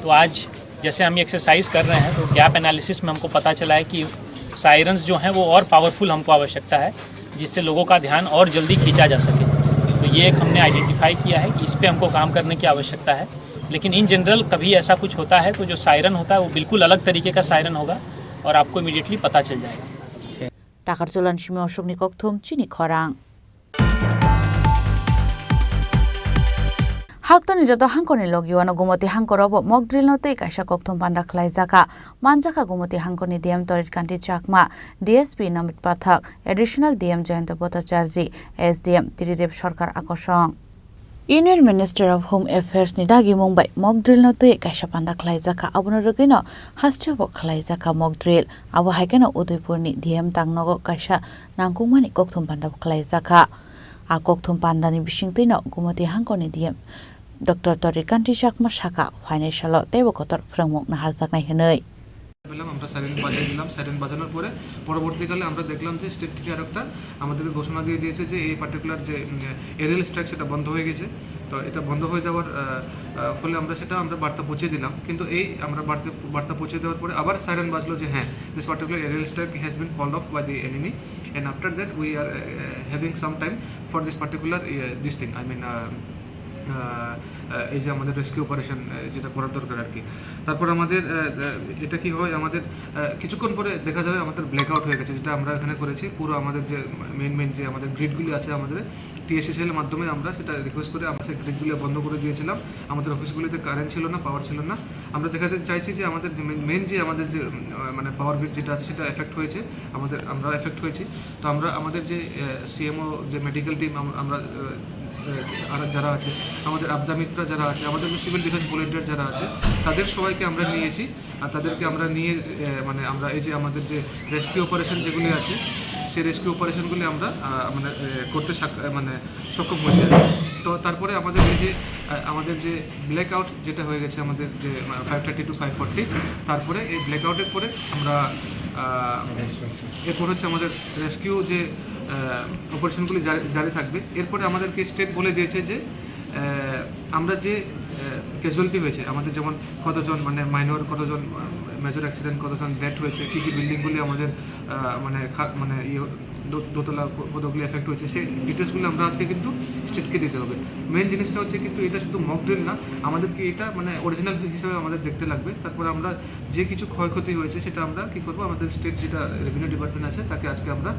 तो आज जैसे हम ये एक्सरसाइज कर रहे हैं तो गैप एनालिसिस में हमको पता चला है कि सायरन्स जो हैं वो और पावरफुल हमको आवश्यकता है, जिससे लोगों का ध्यान और जल्दी खींचा जा सके। तो ये एक हमने आइडेंटिफाई किया है कि इस पर हमको काम करने की आवश्यकता है। लेकिन इन जनरल कभी ऐसा कुछ होता है तो जो सायरन होता है वो बिल्कुल अलग तरीके का सायरन होगा और आपको इमीडिएटली पता चल जाएगा। टाकारजोलान सिमे अशोकनि कक्थुम चिनी खरां हाक्तनि जत हांकनि लगिवानो गुमति हांकरब मक ड्रिल नतै काइसा कक्थुम पान्डा खलाइजाका मानजाका गुमति हांकनि DM Tarit Kanti Chakma DSP Namit Pathak additional DM Jayanta Bhattacharya SDM Tridev Sarkar आकर्षण Union Minister of Home Affairs ni dagi Mumbai mock drill no tui kaisa panda khlaijaka abono rogino hastio khlaijaka mock drill abo haikeno Udaipur ni DM tangnogo kaisa nangkungmani kokthum panda khlaijaka a kokthum panda ni bisingtino gumati hangkoni DM Dr. Torikanti Shakma Shaka financial tebo kotor frangmuk na harjaknai hinai পেলাম আমরা siren বাজিয়ে দিলাম। Siren বাজানোর পরে পরবর্তীকালে আমরা দেখলাম যে স্টেট থেকে আরেকটা আমাদেরকে ঘোষণা দিয়ে দিয়েছে যে এই পার্টিকুলার যে এরিয়াল স্ট্রাইক সেটা বন্ধ হয়ে গেছে। তো এটা বন্ধ হয়ে যাওয়ার ফলে আমরা বার্তা পৌঁছে দিলাম, কিন্তু এই আমরা বার্তা পৌঁছে দেওয়ার পরে আবার সাইরেন বাজলো যে হ্যাঁ this particular aerial strike has been called off by the enemy and after that we are having some time for this particular this thing এই যে আমাদের রেস্কিউ অপারেশন যেটা করার দরকার আর কি। তারপর আমাদের এটা কি হয়, আমাদের কিছুক্ষণ পরে দেখা যাবে আমাদের ব্ল্যাকআউট হয়ে গেছে, যেটা আমরা এখানে করেছি। পুরো আমাদের যে মেন যে আমাদের গ্রিডগুলি আছে আমাদের টিএসএসএল এর মাধ্যমে আমরা সেটা রিকোয়েস্ট করে আমরা সেই গ্রিডগুলো বন্ধ করে দিয়েছিলাম। আমাদের অফিসগুলিতে কারেন্ট ছিল না, পাওয়ার ছিল না। আমরা দেখাতে চাইছি যে আমাদের মেন যে আমাদের যে মানে পাওয়ার গ্রিড যেটা আছে সেটা এফেক্ট হয়েছে, আমরা এফেক্ট হয়েছি। তো আমরা আমাদের যে সিএমও যে মেডিকেল টিম আমরা আর যারা আছে, আমাদের আবদা মিত্রা যারা আছে, আমাদের যে সিভিল ডিফেন্স ভলেন্টিয়ার যারা আছে, তাদের সবাইকে আমরা নিয়েছি। আর তাদেরকে আমরা নিয়ে মানে আমরা এই যে আমাদের যে রেস্কিউ অপারেশন যেগুলি আছে সেই রেস্কিউ অপারেশনগুলি আমরা মানে করতে মানে সক্ষম হয়েছে। তো তারপরে আমাদের যে ব্ল্যাকআউট যেটা হয়ে গেছে আমাদের যে 5:30 to 5:40, তারপরে এই ব্ল্যাকআউটের পরে আমরা এরপর হচ্ছে আমাদের রেস্কিউ যে অপারেশনগুলি জারি থাকবে। এরপরে আমাদেরকে স্টেট বলে দিয়েছে যে আমরা যে ক্যাজুয়ালিটি হয়েছে আমাদের, যেমন কতজন মানে মাইনর, কতজন মেজর অ্যাক্সিডেন্ট, কতজন ডেথ হয়েছে, কী কী বিল্ডিংগুলি আমাদের মানে দোতলা কতগুলি এফেক্ট হয়েছে, সেই ডিটেলসগুলো আমরা আজকে কিন্তু স্টেটকে দিতে হবে। মেন জিনিসটা হচ্ছে কিন্তু এটা শুধু মক ড্রিল না, আমাদেরকে এটা মানে অরিজিনাল হিসেবে আমাদের দেখতে লাগবে। তারপরে আমরা যে কিছু ক্ষয়ক্ষতি হয়েছে সেটা আমরা কী করবো, আমাদের স্টেট যেটা রেভিনিউ ডিপার্টমেন্ট আছে তাকে আজকে আমরা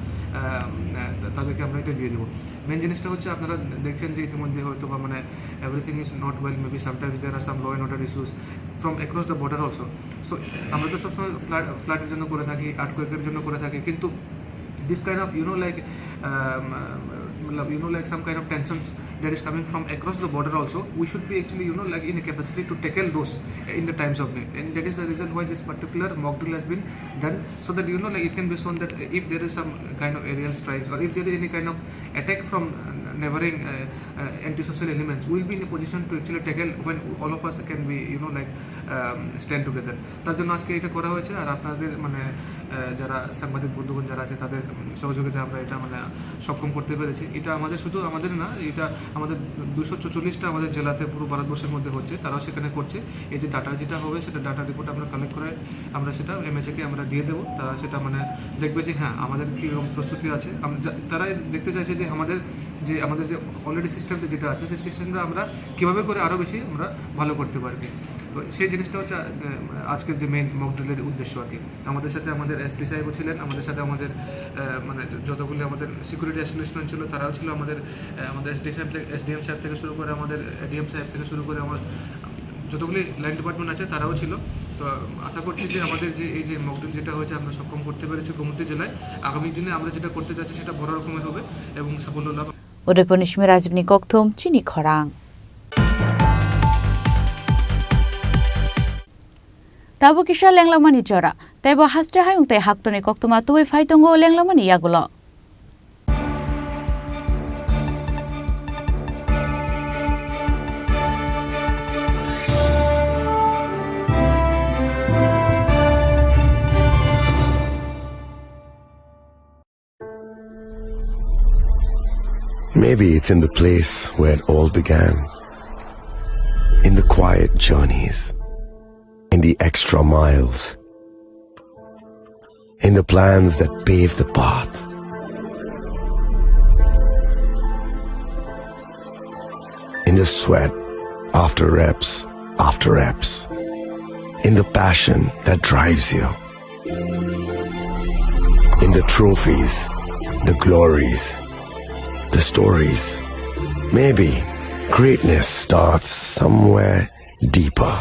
তাদেরকে আমরা এটা দিয়ে দেবো। মেন জিনিসটা হচ্ছে আপনারা দেখছেন যে ইতিমধ্যে হয়তো বা মানে everything is not well, maybe sometimes there are some law and order issues from across the border also. So আমরা তো সবসময় ফ্লাডের জন্য করে থাকি, আর্থকোয়েকের জন্য করে থাকি, কিন্তু this kind of like some kind of tensions that is coming from across the border also, we should be actually like in a capacity to tackle those in the times of need. And that is the reason why this particular mock drill has been done, so that like it can be shown that if there is some kind of aerial strikes or if there is any kind of attack from neighboring anti-social elements, we will be in a position to actually tackle when all of us can be like stand together. তার জন্য আজকে এটা করা হয়েছে। আর আপনাদের মানে যারা সাংবাদিক বন্ধুগণ যারা আছে তাদের সহযোগিতায় আমরা এটা মানে সক্ষম করতে পেরেছি। এটা আমাদের শুধু আমাদের না, এটা আমাদের 244টা আমাদের জেলাতে পুরো ভারতবর্ষের মধ্যে হচ্ছে, তারাও সেখানে করছে। এই যে ডাটা যেটা হবে সেটা ডাটা রিপোর্ট আমরা কালেক্ট করে আমরা সেটা এমএচএকে আমরা দিয়ে দেবো। তারা সেটা মানে দেখবে যে হ্যাঁ আমাদের কীরকম প্রস্তুতি আছে। তারা দেখতে চাইছে যে আমাদের যে অলরেডি সিস্টেমটা যেটা আছে সেই সিস্টেমটা আমরা কীভাবে করে আরও বেশি আমরা ভালো করতে পারবি। তো সেই জিনিসটা হচ্ছে আজকের যে মেন মক ড্রিলের উদ্দেশ্য আর কি। আমাদের সাথে আমাদের এসপি সাহেবও ছিলেন, আমাদের সাথে আমাদের মানে যতগুলি আমাদের সিকিউরিটি এস্টাবলিশমেন্ট ছিল তারাও ছিল, আমাদের এসডিএম সাহেব থেকে শুরু করে আমাদের এডিএম সাহেব থেকে শুরু করে আমার যতগুলি লাইন ডিপার্টমেন্ট আছে তারাও ছিল। তো আশা করছি যে আমাদের যে এই যে মক ড্রিল যেটা হয়েছে আমরা সক্ষম করতে পেরেছি গোমতী জেলায়। আগামী দিনে আমরা যেটা করতে চাচ্ছি সেটা বড় রকমের হবে এবং সাফল্য লাভ। উদয়পুর নিশমি রাজবনী ককথম চিনি খরাং Tabu kisha lenglamani jora. Tebo hastre hayung te haktoni koktuma tuwe faitongo lenglamani yagulo. Maybe it's in the place where it all began. In the quiet journeys. In the extra miles, in the plans that pave the path, in the sweat after reps, in the passion that drives you, in the trophies, the glories, the stories. Maybe greatness starts somewhere deeper.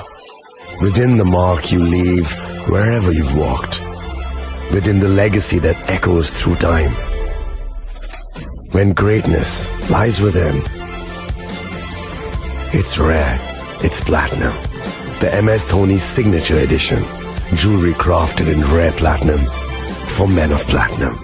Within the mark you leave wherever you've walked. Within the legacy that echoes through time. When greatness lies within, it's rare, it's platinum. The MS Dhoni Signature Edition. Jewelry crafted in rare platinum for men of platinum.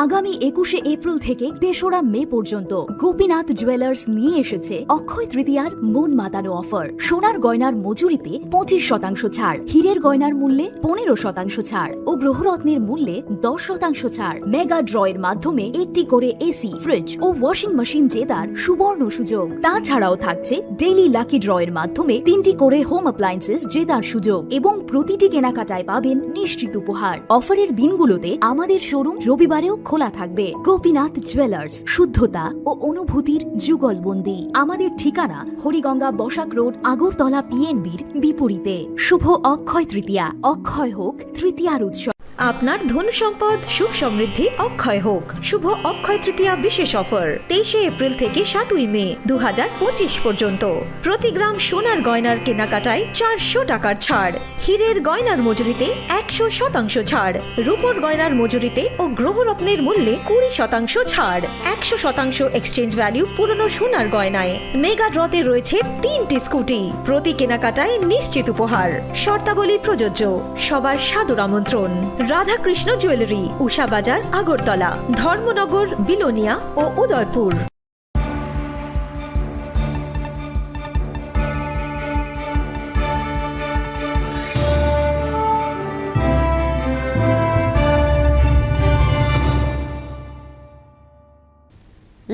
আগামী 21শে April থেকে 3রা মে পর্যন্ত Gopinath jewellers নিয়ে এসেছে অক্ষয় তৃতীয়ার মন মাতানো offer. সোনার গয়নার মজুরিতে 25% ছাড়, হীরের গয়নার মূল্যে 15% ছাড় ও গ্রহরত্নের মূল্যে 10% ছাড়। মেগা ড্রয়ের মাধ্যমে 8টি করে এসি, ফ্রিজ ও ওয়াশিং মেশিন জেতার সুবর্ণ সুযোগ। তাছাড়াও থাকছে ডেইলি লাকি ড্রয়ের মাধ্যমে 3টি করে হোম অ্যাপ্লায়েন্সেস জেতার সুযোগ এবং প্রতিটি কেনাকাটায় পাবেন নিশ্চিত উপহার। অফারের দিনগুলোতে আমাদের শোরুম রবিবারেও খোলা থাকবে। গোপীনাথ জুয়েলার্স, শুদ্ধতা ও অনুভূতির যুগলবন্দি। আমাদের ঠিকানা হরিগঙ্গা বসাক রোড, আগরতলা পিএনবির বিপরীতে। শুভ অক্ষয় তৃতীয়া, অক্ষয় হোক তৃতীয়ার উৎসব। আপনার ধন সম্পদ সুখ সমৃদ্ধি অক্ষয় হোক। শুভ অক্ষয় তৃতীয়া বিশেষ অফার 23শে এপ্রিল থেকে 7ই মে 2025 পর্যন্ত। প্রতি গ্রাম সোনার গয়নার কেনাকাটায় 400 টাকার ছাড়, হীরের গয়নার মজুরিতে 100% ছাড়, রূপোর গয়নার মজুরিতে ও গ্রহরত্নের মূল্যে 20% ছাড়, 100% এক্সচেঞ্জ ভ্যালু পুরনো সোনার গয়নায়। মেগা ড্রতে রয়েছে 3টি স্কুটি, প্রতি কেনাকাটায় নিশ্চিত উপহার। শর্তাবলী প্রযোজ্য। সবার সাদর আমন্ত্রণ। রাধাকৃষ্ণ জুয়েলারি, উষা বাজার, আগরতলা, ধর্মনগর, বিলোনিয়া ও উদয়পুর।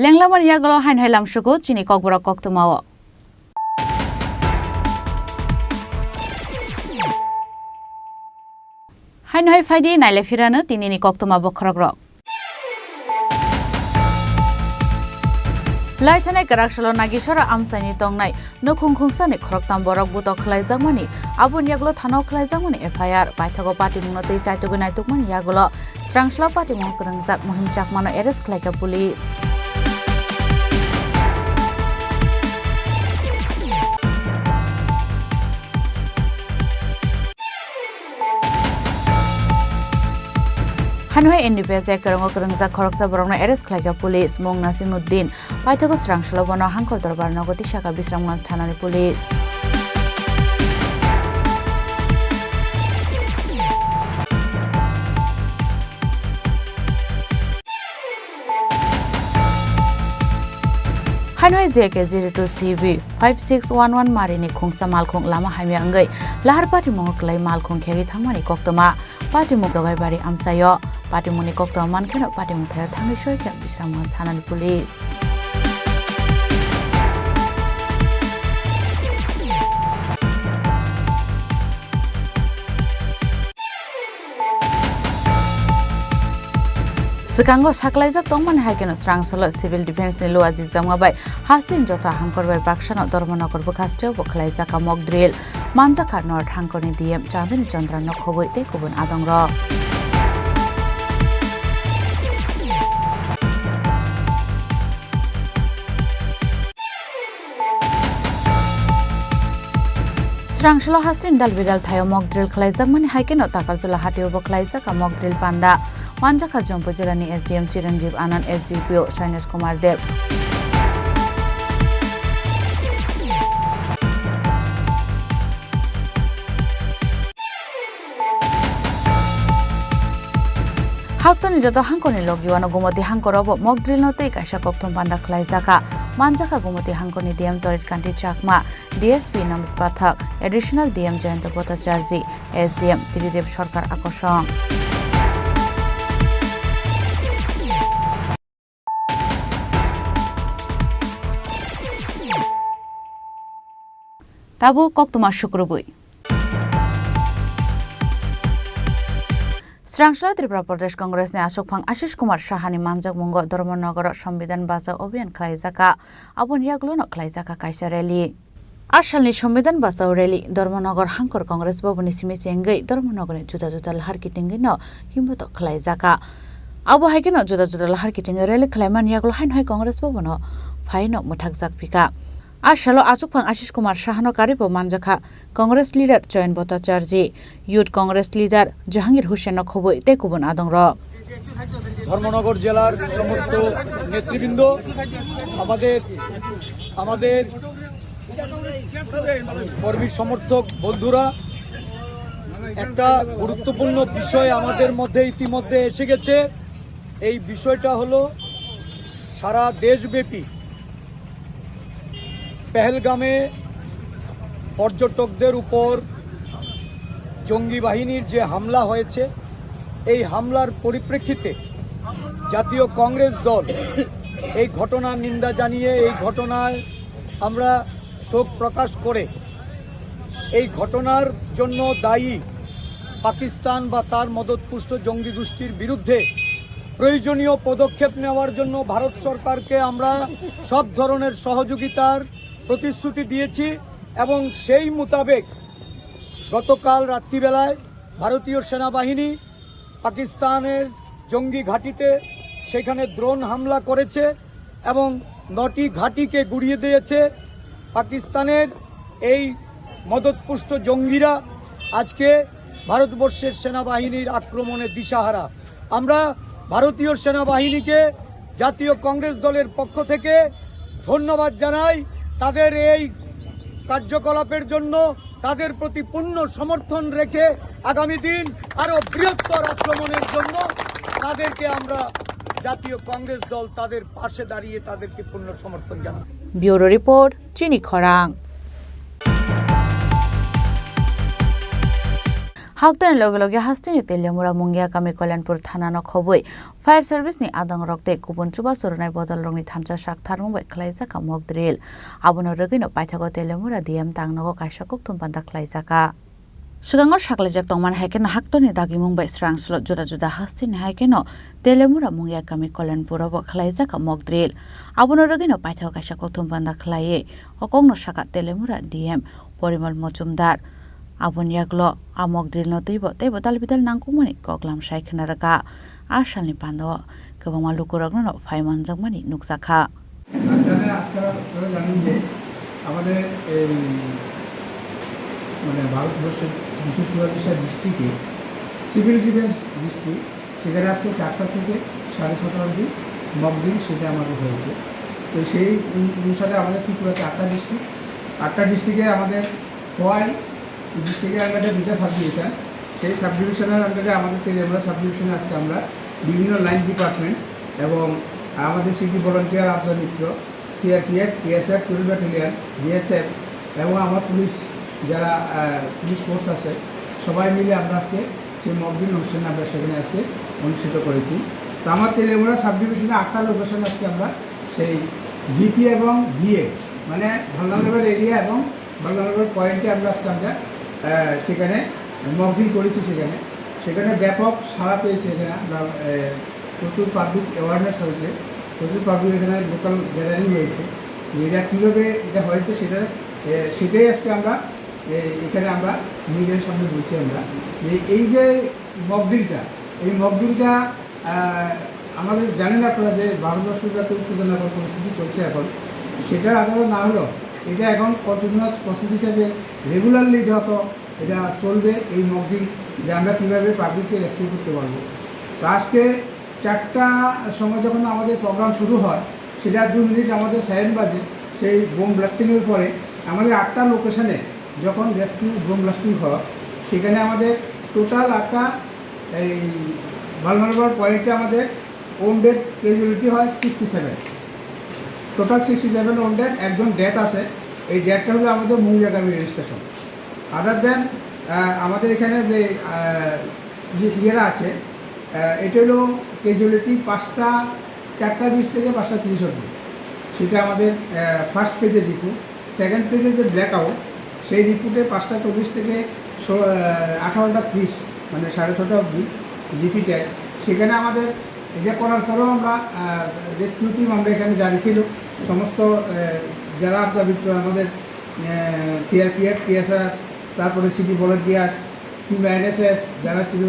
লেংলামার ইয়াগল হাইন হাইলাম সুগো চিনি ককবরক কক্তমাও হাইন হাই ফাইদি নাইলে ফিরানো তিনিনি কক্তমা বখরক রক লাইথানাই কারাকশাল নাগিসরা আমসাইনি তংনাই নখুংখুংসানি খরকতাম বরক বুতক খলাইজাকমানি আবুন ইয়াগলো থানাও খলাইজাকমানি এফআইআর পাইথাগো পার্টি মুংনতै চাইতগো নাইতুকমানি ইয়াগলো স্রাংসলা পার্টি মুং করंगजाक मुहिम चाकमानो एरेस्ट खलाइका पुलिस हानवे एनडीपीएस करंगजाक खरकसा बरंगना एरेस्ट खलाइका पुलिस मुं नासिमुद्दीन पाइथागो स्रांसलो बनो हांखर दरबार नगति शाखा बिस्रामगंज थानानि पुलिस हानवे जेके 02CB 5611 मारिनि खुंसा मालखुं लामा हाइमे अंगै लाहार पार्टी मुंगक्लाय मालखुं खेगि थांमानि कक्तमा पार्टी मुं जगायबारि आमसायो पार्टी मुनि कक्तमा मानखेनो पार्टी मुं थाया थांनि सयखे बिस्रामगंज थानानि पुलिस सिकांगो साकलाइजाक तंगमान हाइकेनो स्रांसलो सिविल डिफेंस नि लुआजि जामगाबाय हासिन जता हांकरबाय बाक्सानो धर्मनगर बखास्टेव बखलाइजाका मक ड्रिल मानजाका नर्थ हांकरनि डीएम चांदनी चंद्र नखबय ते गुबुन आदंग स्रांसलो हासिन दालबिदाल थायो मक ड्रिल खलाइजाक माने हाइकेनो ताकारजुला हाटियो बखलाइजाका मक ड्रिल पांडा मानजाका जम्पु जिल्लानि एसडीएम चिरंजीव आनंद एसडीपीओ शैनेश कुमार देव हाउतनि जतो हांकनि लगिवानो गुमति हांकरब मक ड्रिल नतै काइसा कक्थम पांडा खलाइजाका मानजाका गुमति हांकनि DM Tarit Kanti Chakma DSP Namit Pathak additional DM Jayanta Bhattacharya SDM Tridev Sarkar आकर्षण ताबो कक्तमा शुक्रबुई स्रांसला त्रिपुरा प्रदेश कांग्रेस ने आशोकफां आशीष कुमार साहानि मानजाक मुंगो धर्मनगर संविधान बाजाव अभियान खलाइजाका आबुन यागलोनो खलाइजाका काइसा रैली आसालनि संविधान बाजाव रैली धर्मनगर हांकर कांग्रेस भवननि सिमिचेंगै धर्मनगरनि जुदा जुदा लाहार किटिंगैनो हिमबत खलाइजाका आबो हाइकेनो जुदा जुदा लाहार किटिंगै रैली खलाइमान यागलो हाइन हाइ कांग्रेस भवनो फाइनो मुथाकजाक फिका आसालो आचुकफां आशीष कुमार साहानो कारिबो मानजाखा Congress leader Jayanta Bhattacharya youth Congress leader Jahangir Hussain खबय ते गुबुन आदंग ধর্মনগর জেলার সমস্ত নেতৃবৃন্দ আমাদের কর্মী সমর্থক বন্ধুরা একটা গুরুত্বপূর্ণ বিষয় আমাদের মধ্যে ইতিমধ্যে এসে গেছে এই বিষয়টা হলো সারা দেশব্যাপী পেহেলগামে পর্যটকদের উপর জঙ্গি বাহিনীর যে হামলা হয়েছে, এই হামলার পরিপ্রেক্ষিতে জাতীয় কংগ্রেস দল এই ঘটনার নিন্দা জানিয়ে এই ঘটনায় আমরা শোক প্রকাশ করে এই ঘটনার জন্য দায়ী পাকিস্তান বা তার মদতপুষ্ট জঙ্গি গোষ্ঠীর বিরুদ্ধে প্রয়োজনীয় পদক্ষেপ নেওয়ার জন্য ভারত সরকারকে আমরা সব ধরনের সহযোগিতার প্রতিশ্রুতি দিয়েছি এবং সেই মোতাবেক গতকাল রাত্রিবেলায় ভারতীয় সেনাবাহিনী পাকিস্তানের জঙ্গি ঘাঁটিতে সেখানে ড্রোন হামলা করেছে এবং 9টি ঘাঁটিকে গুড়িয়ে দিয়েছে। পাকিস্তানের এই মদতপুষ্ট জঙ্গিরা আজকে ভারতবর্ষের সেনাবাহিনীর আক্রমণে দিশাহারা। আমরা ভারতীয় সেনাবাহিনীকে জাতীয় কংগ্রেস দলের পক্ষ থেকে ধন্যবাদ জানাই। তাদের এই কার্যকলাপের জন্য তাদের প্রতি পূর্ণ সমর্থন রেখে আগামী দিন আরো বৃহত্তর আক্রমণের জন্য তাদেরকে আমরা জাতীয় কংগ্রেস দল তাদের পাশে দাঁড়িয়ে তাদেরকে পূর্ণ সমর্থন জানাই। ব্যুরো রিপোর্ট, চিনি খরাং। হাউতানের লগে লগে হাস্তিনি তেলিয়ামুরা মুঙ্গিয়া কামি কল্যাণপুর থানা খবই ফায়ার সার্ভিসনি আদাং রক্তে গুবुन চুবা সরনাই বদল রংনি থানচা শাক থারমুবাই খ্লাইজাকা মগদ্রিল আবুনো রগিনো পাইথাগো তেলিয়ামুরা ডিএম তাংনগো কাইসাকুক তুমপান্দা খ্লাইজাকা Sigango shaklejak tongman haikeno haktoni dagi mungbai srangslot juda juda hastini haikeno telemura mungya kami kolanpura bo khlaijaka mokdril abono rogino paithao kaisa kothum banda khlaiye okongno shaka telemura DM porimal mojumdar abon yaglo amokdril no teibo dalbidal nangkumani koklam shaikhnaraga ashalni pando kebama lukurogno phaimanjakmani nuksakha জানেন আজকে আপনারা জানেন যে আমাদের মানে ভারতবর্ষের 244টা ডিস্ট্রিক্টে civil defence district, সেখানে আজকে 4টা থেকে 7:30 অবধি মকড্রিল সেটা আমাদের হয়েছে। তো সেই অনুসারে আমাদের ত্রিপুরাতে 8টা ডিস্ট্রিক্টে আমাদের হওয়ায় ডিস্ট্রিক্টের আন্ডারে 2টা সাব ডিভিশন, সেই সাব ডিভিশনের আন্ডারে আমাদের তেলিয়ামুরা সাব ডিভিশনে আজকে আমরা বিভিন্ন লাইন ডিপার্টমেন্ট এবং আমাদের সিটি ভলান্টিয়ার আফজাল মিত্র, CRPF, TSF, tourist battalion, BSF এবং আমার পুলিশ যারা পুলিশ ফোর্স আছে সবাই মিলে আমরা আজকে সেই মকড্রিল অনুষ্ঠান আমরা সেখানে আজকে অনুষ্ঠিত করেছি। তো আমার তেলিয়ামুরা সাব ডিভিশনে 8টা লোকেশন আজকে আমরা সেই ভিপি এবং ভিএ মানে ভালনারেবল এরিয়া এবং ভালনারেবল পয়েন্টে আমরা আজকে আমরা সেখানে মকড্রিল করেছি। সেখানে ব্যাপক সাড়া পেয়েছে। এখানে প্রচুর পাবলিক অ্যাওয়ারনেস হয়েছে, প্রচুর পাবলিক এখানে লোকাল গ্যাদারিং হয়েছে। এটা কীভাবে এটা হয়েছে সেটাই আজকে আমরা এখানে আমরা নিজের সামনে বলছি আমরা যে এই যে মকড্রিলটা, এই মকড্রিলটা আমাদের জানেন আপনারা যে ভারতবর্ষের উত্তেজনাকর পরিস্থিতি চলছে এখন, সেটার আদালত না হলেও এটা এখন কন্টিনিউয়াস প্রসেস হিসাবে রেগুলারলি যত এটা চলবে এই মকড্রিল, যে আমরা কীভাবে পাবলিককে রেস্কিউ করতে পারবো। তো আজকে 4টার সময় যখন আমাদের প্রোগ্রাম শুরু হয় সেটা 2 মিনিট আমাদের সাইরেন বাজে। সেই বোম ব্লাস্টিংয়ের পরে আমাদের 8টা লোকেশানে যখন রেস্কিউ বোম ব্লাস্টিং হয় সেখানে আমাদের টোটাল 8টা এই ভালনারেবল পয়েন্টে আমাদের ওন্ডেড ক্যাজুয়ালিটি হয় 67, টোটাল 67 ওন্ডেড। একজন ডেথ আছে, এই ডেথটা হলো আমাদের মুঙ্গিয়াগামী রেজিস্ট্রেশন। আদার দেন আমাদের এখানে যে ইয়েরা আছে এটা হলো ক্যাজুয়ালিটি 4:20 থেকে 5:30 অবধি, সেটা আমাদের ফার্স্ট পেজের রিপোর্ট। সেকেন্ড পেজে যে ব্ল্যাকআউট সেই রিপোর্টে 5:24 থেকে 18:30 মানে 6:30 অবধি রিপিটেড। সেখানে আমাদের এটা করার পরেও আমরা রেস্কিউ টিম আমরা এখানে জারি ছিল, সমস্ত যারা আবদাবিত্র আমাদের সিআরপিএফ, টিএসআর, তারপরে সিটি ভলান্টিয়ার্স কিংবা এনএসএস যারা ছিল,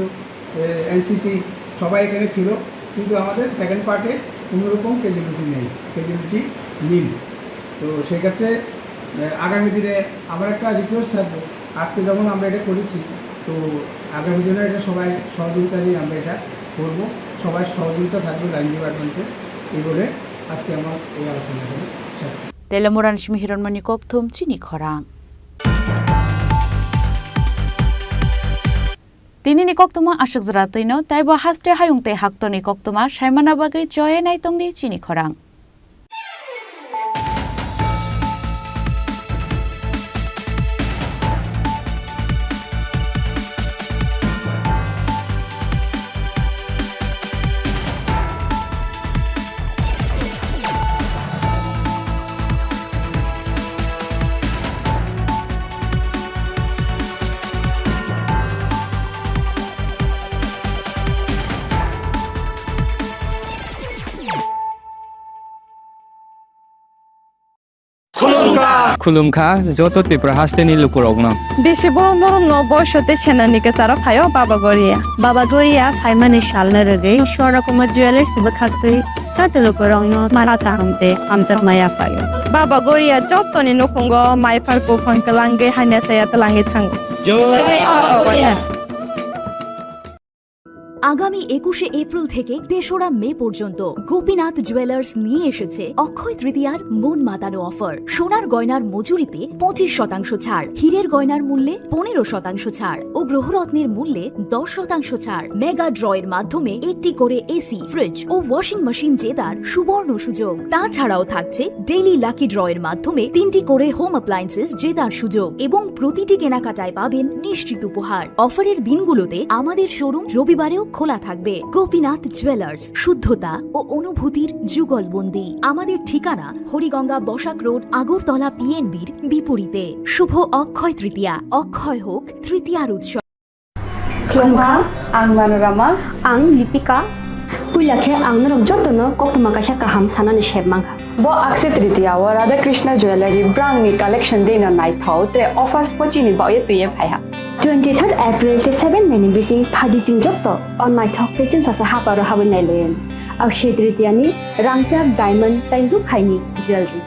এনসিসি সবাই এখানে ছিল। কিন্তু আমাদের সেকেন্ড পার্টে কোনোরকম ক্যাজুয়ালিটি নেই, ক্যাজুয়ালিটি নীল। তো সেক্ষেত্রে আগামী দিনে আমার একটা রিকোয়েস্ট থাকবে, আজকে যেমন আমরা এটা করেছি তো আগামী দিনে এটা সবাই সহযোগিতা নিয়ে আমরা এটা করবো, সবাই সহযোগিতা থাকবে লাইন ডিপার্টমেন্টে। এই বলে আজকে আমার এই আলোচনা হবে। তেলেমুরান হিরণমণি কোকথুম, চিনি খরাং। Tinini koktuma ashuk zratino taibo haste hayungte haktoni koktuma shaimana bagai joye naitongni Chini Khorang. खुलुमखा जत त्रिपुरा हास्टेनि लुकुरगनो बेसे बरम बरम न बयसते सेनानि केसारा फायो बाबा गोरिया फाइमानि शालना रगे शोरा कुमार ज्वेलर्स बखातै साते लुकुरगनो मारा तांते आमजा माया फायो बाबा गोरिया जतनि नखंगो माइफारको फंकलांगे हाने साया तलांगे थांग আগামী 21শে এপ্রিল থেকে 3রা মে পর্যন্ত গোপীনাথ জুয়েলার্স নিয়ে এসেছে অক্ষয় তৃতীয়ার মন মাতানো অফার। সোনার গয়নার মজুরিতে 25% ছাড়, হীরের গয়নার মূল্যে 15% ছাড় ও গ্রহরত্নের মূল্যে 10% ছাড়। মেগা ড্রয়ের মাধ্যমে একটি করে এসি, ফ্রিজ ও ওয়াশিং মেশিন জেতার সুবর্ণ সুযোগ। তাছাড়াও থাকছে ডেইলি লাকি ড্রয়ের মাধ্যমে 3টি করে হোম অ্যাপ্লায়েন্সেস জেতার সুযোগ এবং প্রতিটি কেনাকাটায় পাবেন নিশ্চিত উপহার। অফারের দিনগুলোতে আমাদের শোরুম রবিবারেও খোলা থাকবে। গোপীনাথ জুয়েলার্স, শুদ্ধতা ও অনুভূতির যুগলবন্দি। আমাদের ঠিকানা হরিগঙ্গা বসাক রোড, আগরতলা পিএনবির বিপরীতে। শুভ অক্ষয় তৃতীয়া, অক্ষয় হোক তৃতীয়ার উৎসব। खुलुमखा आं मनोरमा आं लिपिका पुइलाखे आं नरम जतनो कोक्तमा काशा काहाम सानानि शेबमांखा बो अक्षय तृतीया व राधा कृष्ण ज्वेलरी ब्रांडनि कलेक्शन देना नाइथाव ते ऑफर्स पचिनि बाये तुये फाया 23 April te 7 meni bisi phadi ching jotto on naithok te chin sasa haparo hawen nailen Akshaya Tritiya नि rangchak diamond taingu khaini jewelry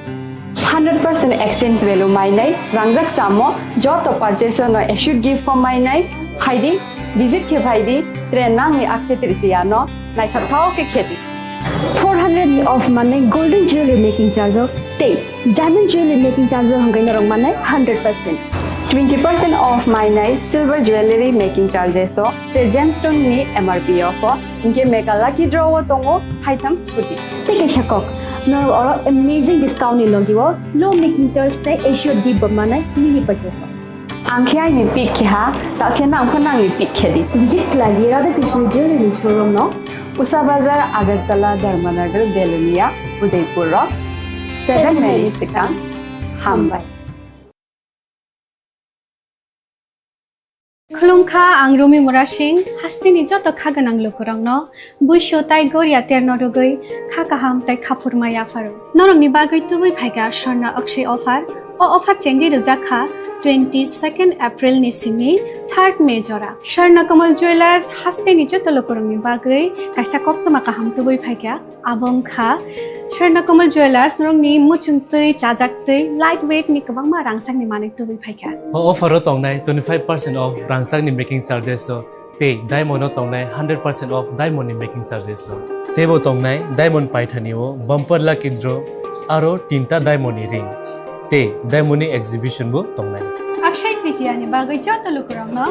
100% exchange value mainai rangjak samo joto purchase no issued gift for mainai haidi visit ke bhaidi trenang ni Akshaya Tritiya no naithok ke kheti 400 ni off manai golden jewelry making charge of te diamond jewelry making charge hangai na rong manai 100% 20% off mainai silver jewelry making charges so te gemstone ni MRP off inke mega lucky draw tongo item scooty take a shakok no or amazing discount ni logiwo low making charge te assured give manai mini purchase angkhya ni pick kha ta khena angkhana ni pick khedi visit lagi radha krishna jewelry showroom no usa bazar agartala dharmanagar belunia udaipur 7 Mary Sikang Hambai खुलुमखा आं रमि मुरा सिंह हास्तिनि जत खागोनां लोगोरांनो बुइसो ताइ गोरिया तेरनो रगै खाकाहाम ताइ खाफुरमाया pharaoh नरंनि बागै तुबै फाइगा स्वर्ण Akshay offer ओ offer चेंगि रजाखा 22 April नि सिमि 3 May जरा स्वर्ण Kamal jewellers हास्तिनि जत लोगोरांनि बागै काइसा कक्तमा काहाम तुबै फाइगा आबंखा स्वर्ण कमल ज्वेलर्स नरंनि मुचुंतै चाजाक्तै लाइट वेट नि गोबांमा रांसांनि माने तुबै फाइगा ऑफर तंनाय 25% ऑफ रांसांनि मेकिंग चार्जेस ते डायमंड तंनाय 100% ऑफ डायमंड मेकिंग चार्जेस तेबो तंनाय डायमंड पाइथानिओ बम्पर लकी ड्र आरो 3टा डायमंड रिंग ते डायमंड एग्जिबिशन बो तंनाय अक्षय तृतीया नि बागै जत लोगोरांनो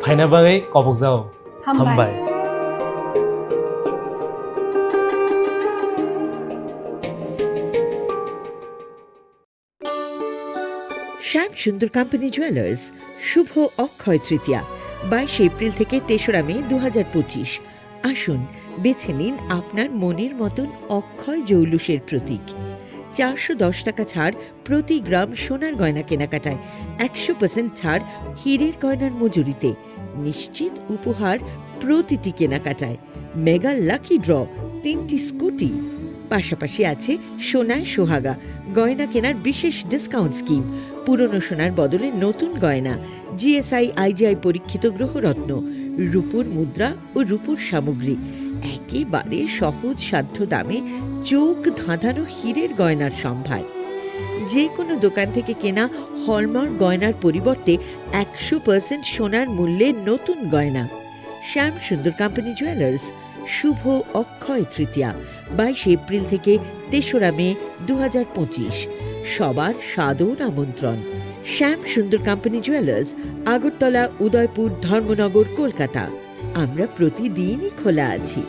फाइना बागै कबक जाओ हामबाय শ্যাম সুন্দর কোম্পানি জুয়েলার্স শুভ অক্ষয় তৃতীয়া 22 এপ্রিল থেকে 3রা মে 2025 আসুন বেছে নিন আপনার মনের মতন অক্ষয় জৌলুসের প্রতীক 410 টাকা ছাড় প্রতি গ্রাম সোনার গয়না কেনাকাটায় 100% ছাড় হীরের গয়নার মজুরিতে নিশ্চিত উপহার প্রতিটি কেনাকাটায় মেগা লাকি ড্র 3টি স্কুটি পাশাপাশি আছে সোনায় সোহাগা গয়না কেনার বিশেষ ডিসকাউন্ট স্কিম পুরনো সোনার বদলে নতুন গয়না জিএসআই আইজিআই পরীক্ষিত গ্রহরত্ন রূপোর মুদ্রা ও রূপোর সামগ্রী একেবারে সহজ সাধ্য দামে চোখ ধাঁধানো হীরের গয়নার সম্ভার যে কোনো দোকান থেকে কেনা হলমার্ক গয়নার পরিবর্তে 100% সোনার মূল্যে নতুন গয়না শ্যাম সুন্দর কোম্পানি জুয়েলার্স শুভ অক্ষয় তৃতীয়া 22 এপ্রিল থেকে 3রা মে 2025 সবার সাদর আমন্ত্রণ শ্যাম সুন্দর কোম্পানি জুয়েলার্স, আগরতলা, উদয়পুর, ধর্মনগর, কলকাতা। আমরা প্রতিদিনই খোলা আছি।